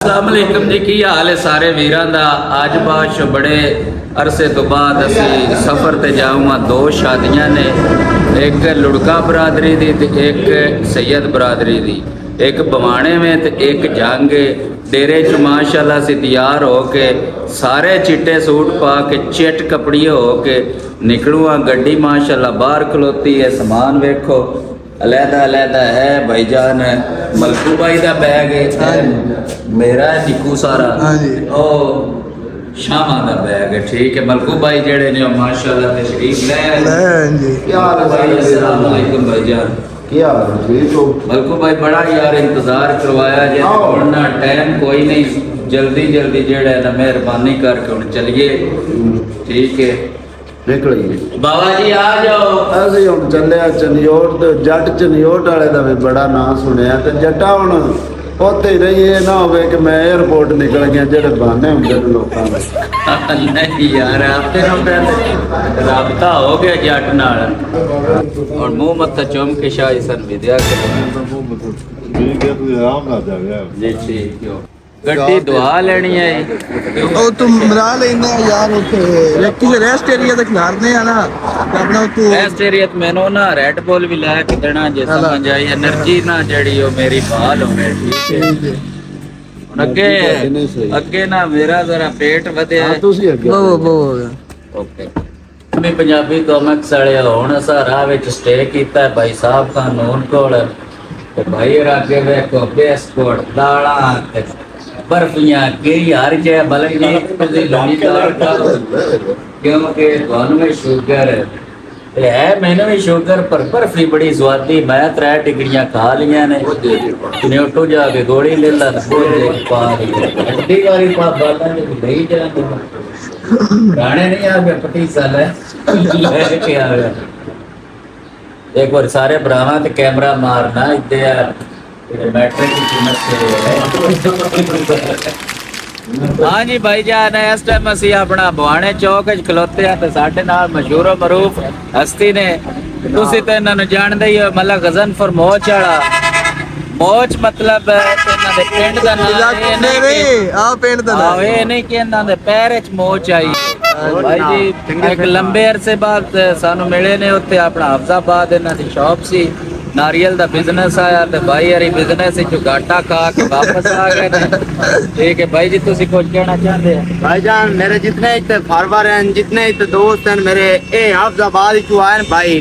अस्सलामुअलैकुम जी, की हाल है सारे वीरां दा। अज बाद बड़े अरसे तो बाद असी सफ़र ते जाऊँगा। दो शादियां ने, एक लुड़का बरादरी दी ते एक सैयद बरादरी दी, एक बवाने में ते एक जांगे डेरे च। माशाल्लाह से तैयार हो के सारे चिट्टे सूट पा के चिट कपड़िए हो के निकलूँगा। गड्डी माशाल्लाह बाहर खलोती है। समान वेखो अलहदा है भाईजान। मलकू भाई का बैग है, मेरा निकू सारा ओ शामा का बैग है। ठीक है, मलकू भाई जेड़े ने माशाल्लाह तशरीफ ले जी। क्या हाल है भाई? अस्सलाम वालेकुम भाईजान, क्या हाल है? ठीक हो मलकू भाई? बड़ा यार इंतजार करवाया जे, ना टाइम कोई नहीं, जल्दी जल्दी जेड़ा है ना मेहरबानी करके हुण चलिए। ठीक है निकलिए बाबा जी, आ जाओ। ਅਸੀਂ ਹੁਣ ਚੱਲਿਆ ਚਨਿਓਟ ਤੇ ਜੱਟ ਚਨਿਓਟ ਵਾਲੇ ਦਾ ਵੀ ਬੜਾ ਨਾਂ ਸੁਣਿਆ ਤੇ ਜੱਟਾ ਹੁਣ ਉੱਥੇ ਹੀ ਰਹੀ। ਇਹ ਨਾ ਹੋਵੇ ਕਿ ਮੈਂ 에어ਪੋਰਟ ਨਿਕਲ ਗਿਆ ਜਿਹੜੇ ਬਹਾਨੇ ਹੁੰਦੇ ਨੇ ਲੋਕਾਂ ਦੇ। नहीं यार, आपने राबता हो गया जट नाल और मुंह मत्था चुम के शाही सन विद्या जी। ठीक हो, गड्डी दुआ लेनी है। ਉਹ ਤੂੰ ਮਰਾ ਲੈਣਾ ਯਾਰ। ਉੱਥੇ ਲੱਕੀ ਦੇ ਰੈਸਟ ਏਰੀਆ ਤੇ ਖਿਲਾਰਦੇ ਆ ਨਾ ਆਪਣਾ ਤੂੰ रेस्ट एरिया मैनू ना रेड बुल भी लै के देना जे समझ आई। एनर्जी ना जड़ी ओ मेरी बहाल होवे। ठीक है, हुण अगे ना मेरा जरा पेट वधया है। ਤੁਸੀਂ ਅੱਗੇ ਬੋ ओके मैं पंजाबी कॉमिक्स वाले हुण असां राह विच स्टे कीता है भाई साहब कानून कोल। ते भाई अगे वेखो बिस्कुट दालां ते बर्फियां केरी हर जगह बलन जी तुसीं लम्मी दाल खाओ क्योंकि तुहानूं में शुगर है। मैनूं भी शुगर पर बर्फी बड़ी स्वादी। मैं 3 टिकड़ियां खा लियां ने। न्यूटो जाके गोली ले ला पा अड्डी वाली पा बालां जी नहीं जाते गाने नहीं आ गए पटीसा लेके आ गया। एक बार सारे भरावां ते कैमरा मारना इत्ते मैट्रिक की कीमत से। हाँ जी भाई जान, इस टाइम असी अपना बवाने चौक खलोते हैं। तो साढ़े नाल मशहूर मरूफ हस्ती ने, तुसी तो इन्होंने जानते ही हो, मतलब गजनफर मोच वाला। मोच मतलब इन्हां दे पिंड दा नाम ਆ ਪਿੰਡ ਦਾ आहो, ये नहीं कि इन्हां दे पैर च मोच आई। भाई जी एक लंबे अरसे बाद सानू मिले ने उत्ते अपना हफ्जाबाद इन्हां दी शॉप सी, नारियल दा बिजनेस आया। तो भाई यार बिजनेस घाटा खा के वापस आ गए ने। ठीक है भाई जी, तुसी कुछ कहना चाहते हैं? भाईजान मेरे जितने इतने फार्मर हैं, जितने इतने दोस्त हैं मेरे, ए हाफजाबाद चो आए भाई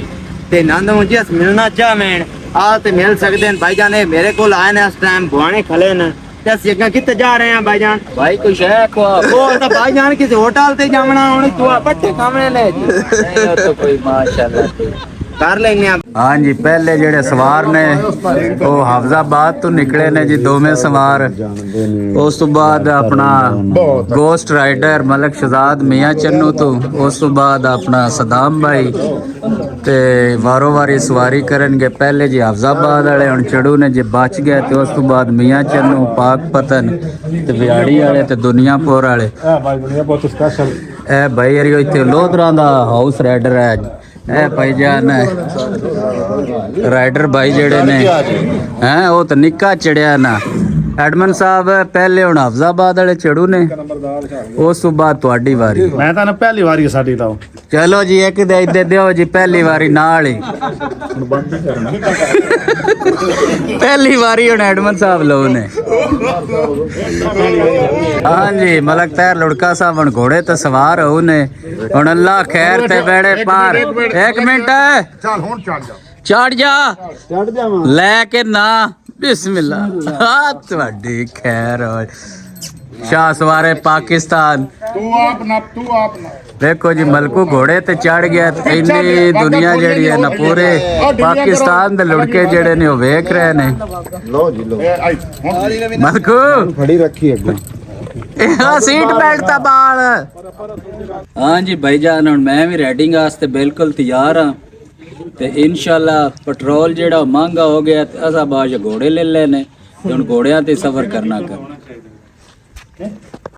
ते नंद मुझे मिलना चाहें आ ते मिल सकते हैं भाईजान। ए मेरे को आए ने इस टाइम बुआने खले ने ते असीं अग्गे कित्थे जा रहे हैं भाईजान? भाई कुछ है को वो तो भाईजान किसी होटल ते जावना हुण तू पट्टे खावणे ले नहीं हो तो कोई माशाल्लाह कर लेंगे आप। हाँ जी, पहले जेड़े सवार ने वो हाफजाबाद तो निकले ने जी, दोवें सवार। उस तो बाद अपना गोस्ट राइडर मलक शहजाद मियाँ चन्नू तो, उस तो बाद अपना सदाम भाई ते वारो वारी सवारी करनगे। पहले जी हाफजाबाद वाले हुण चढ़ू ने जी बच गए। तो उस तो बाद मियाँ चन्नू, पाक पतन ते बिहाड़ी वाले ते दुनियापुर वाले। ए भाई यार इत्थे लोधरा दा हाउस राइडर है ए भाईजान। राइडर भाई जेड़े ने हैं वो तो निक्का चढ़िया ना। एडमन साहब पहले हुण हाफजाबाद वाले चढ़ू ने, उस तो बाद तुहाडी वारी। ਮੈਂ ਤਾਂ ਪਹਿਲੀ ਵਾਰੀ ਸਾਡੀ ਤਾਂ चलो जी एक दे दे दियो जी पहली वारी नाल ही। पहली वारी हुण एडमन साहब लो ने। हाँ जी, मलक तैर लुड़का साहब हुण घोड़े ते सवार हो ने। हुण अल्लाह खैर ते बेड़े पार। एक मिनट ਚੱਲ ਹੁਣ ਚੜ ਜਾ चढ़ जा ਚੜ ਜਾਵਾਂ। लेके ना बिस्मिल्लाह। हाँ तुहाडी खैर हो। शाह सवारे पाकिस्तान। ਤੂੰ ਆਪ ਨਾ देखो जी मलकू घोड़े ते चढ़ गया। इन्नी दुनिया जेड़ी है ना पूरे पाकिस्तान दे लुड़के जेड़े ने वो वेख रहे ने। ਲੋ ਜੀ ਲੋ मलकू ਫੜੀ ਰੱਖੀ ਅੱਗੇ। सीट बेल्ट दा बाल। हाँ जी भाईजान, हुण मैं भी राइडिंग वास्ते बिल्कुल तैयार हाँ। ते इंशाल्लाह पेट्रोल जेड़ा महंगा हो गया ते असा बाज घोड़े ले लेने। हुण घोड़ियां ते सफर करना कर।